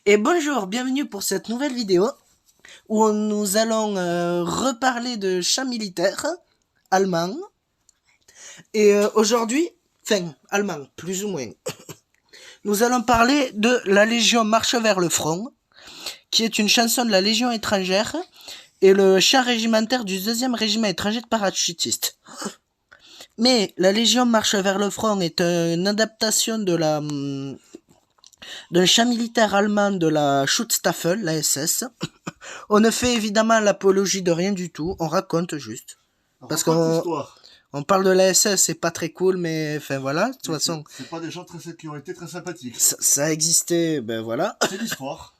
Et bonjour, bienvenue pour cette nouvelle vidéo où nous allons reparler de chants militaires allemands. Et aujourd'hui, enfin allemands plus ou moins, nous allons parler de La Légion marche vers le front, qui est une chanson de la Légion étrangère et le chant régimentaire du 2e régiment étranger de parachutistes. Mais La Légion marche vers le front est une adaptation de d'un chant militaire allemand de la Schutzstaffel, la SS. On ne fait évidemment l'apologie de rien du tout, on raconte juste. Parce qu'on parle de la SS, c'est pas très cool, mais enfin voilà, de toute façon. C'est pas des gens qui ont été très sympathiques. Ça a existé, ben voilà. C'est l'histoire.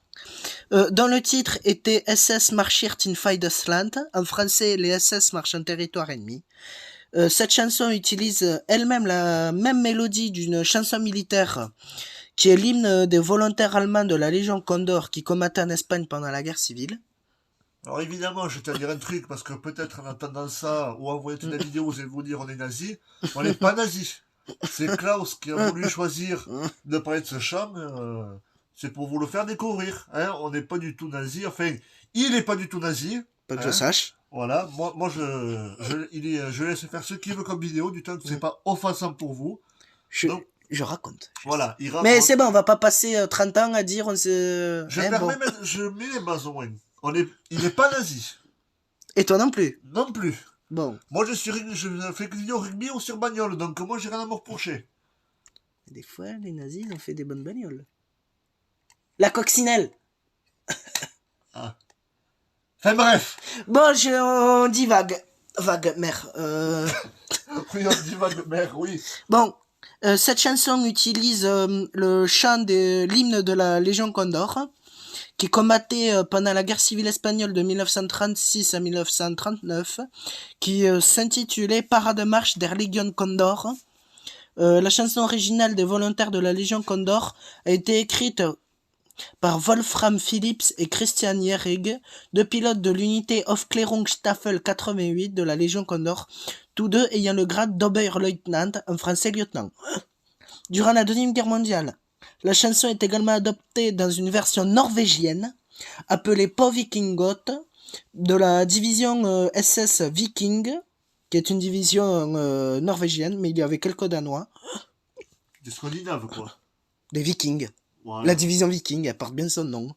Dans le titre était SS marschiert in Feindesland, en français les SS marchent en territoire ennemi. Cette chanson utilise elle-même la même mélodie d'une chanson militaire qui est l'hymne des volontaires allemands de la Légion Condor qui combattaient en Espagne pendant la guerre civile. Alors évidemment, je vais te dire un truc, parce que peut-être en entendant ça, ou en voyant la vidéo, vous allez vous dire on est nazi. On n'est pas nazi. C'est Klaus qui a voulu choisir de parler de ce chant. C'est pour vous le faire découvrir. Hein. On n'est pas du tout nazi. Enfin, il n'est pas du tout nazi. Pas que je sache. Voilà. Moi je laisse faire ce qu'il veut comme vidéo, du temps que c'est pas offensant pour vous. Je raconte. Voilà, il raconte. Mais c'est bon, on va pas passer 30 ans à dire on se... Je mets les bases au moins. Il n'est pas nazi. Et toi non plus? Non plus. Bon. Moi je fais que du rugby ou sur bagnole, donc moi j'ai rien à me reprocher. Des fois, les nazis ils ont fait des bonnes bagnoles. La coccinelle. Ah. Enfin bref. Bon, on dit vague. Vague, mère. Oui, on dit vague, mère, oui. Bon, cette chanson utilise le chant de l'hymne de la Légion Condor, qui combattait pendant la guerre civile espagnole de 1936 à 1939, qui s'intitulait Parade marche der Legion Condor. La chanson originale des volontaires de la Légion Condor a été écrite par Wolfram Phillips et Christian Jährig, deux pilotes de l'unité Aufklärungsstaffel 88 de la Légion Condor, tous deux ayant le grade d'Oberleutnant, en français lieutenant. Durant la Deuxième Guerre mondiale, la chanson est également adoptée dans une version norvégienne, appelée På Vikingot, de la division SS Viking, qui est une division norvégienne, mais il y avait quelques Danois. Des Scandinaves, quoi. Des Vikings. Voilà. La division Viking, elle porte bien son nom.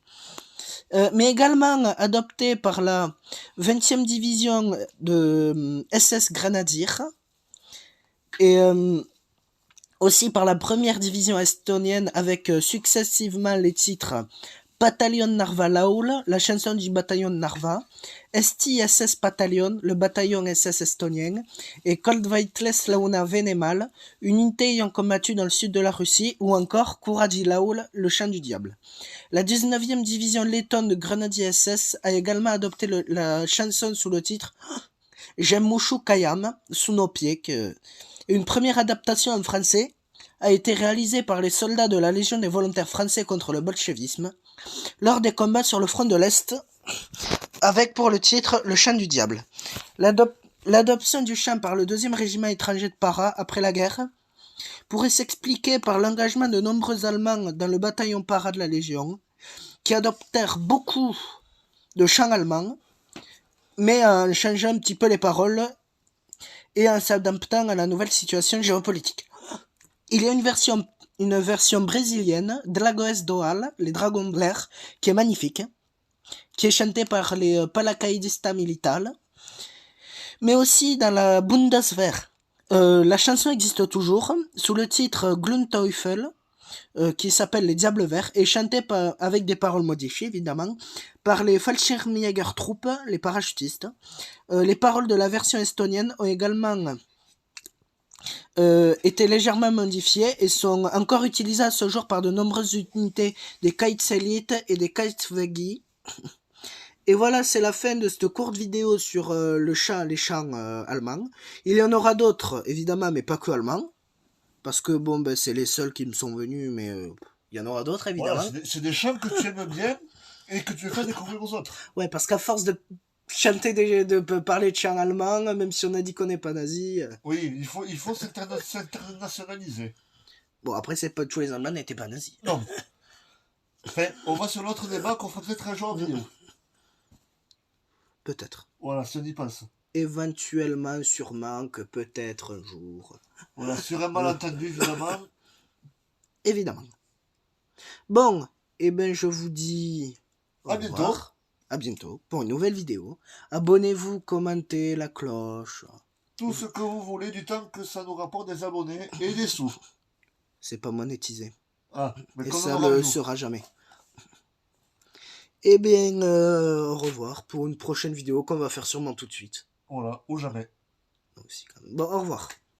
Mais également adoptée par la 20e division de SS Grenadier, et aussi par la première division estonienne avec successivement les titres Bataillon Narva Laul, la chanson du bataillon de Narva, ST SS Bataillon, le bataillon SS estonien, et Coldveitles Launa Venemal, une unité ayant combattu dans le sud de la Russie, ou encore Couragi Laul, le chant du diable. La 19e division lettonne de Grenadier SS a également adopté la chanson sous le titre J'aime Kayam, sous nos pieds, une première adaptation en français a été réalisée par les soldats de la Légion des volontaires français contre le bolchevisme lors des combats sur le front de l'Est, avec pour le titre Le chant du diable. L'adoption du chant par le 2e régiment étranger de para après la guerre pourrait s'expliquer par l'engagement de nombreux Allemands dans le bataillon para de la Légion, qui adoptèrent beaucoup de chants allemands, mais en changeant un petit peu les paroles et en s'adaptant à la nouvelle situation géopolitique. Il y a une version brésilienne, Dragões do Al, les dragons de l'air, qui est magnifique, qui est chantée par les Paracaidista Militar, mais aussi dans la Bundeswehr. La chanson existe toujours, sous le titre Glühteufel, qui s'appelle Les Diables Verts, et chantée avec des paroles modifiées, évidemment, par les Fallschirmjägertruppe, les parachutistes. Les paroles de la version estonienne ont également été légèrement modifiées et sont encore utilisées à ce jour par de nombreuses unités des Kaitselit et des Kaitsvegi. Et voilà, c'est la fin de cette courte vidéo sur les chants allemands. Il y en aura d'autres, évidemment, mais pas que allemands. Parce que, bon, ben, c'est les seuls qui me sont venus, mais il y en aura d'autres, évidemment. Voilà, c'est des chants que tu aimes bien et que tu veux faire découvrir aux autres. Ouais, parce qu'à force de chanter, de parler de chants allemands, même si on a dit qu'on n'est pas nazi... Oui, il faut s'internationaliser. Bon, après, c'est pas tous les Allemands n'étaient pas nazis. Non. Enfin, on va sur l'autre débat qu'on fera peut-être un jour en vidéo. Peut-être. Voilà, si on y passe. Éventuellement, sûrement, que peut-être un jour. Voilà, sur un malentendu, évidemment. Évidemment. Bon, eh ben je vous dis au À bientôt. revoir. À bientôt pour une nouvelle vidéo. Abonnez-vous, commentez, la cloche. Tout ce que vous voulez du temps que ça nous rapporte des abonnés et des sous. C'est pas monétisé. Ah, mais Et comme ça on aura le nous. sera jamais. Eh bien, au revoir pour une prochaine vidéo qu'on va faire sûrement tout de suite. Voilà, ou jamais. Bon, au revoir.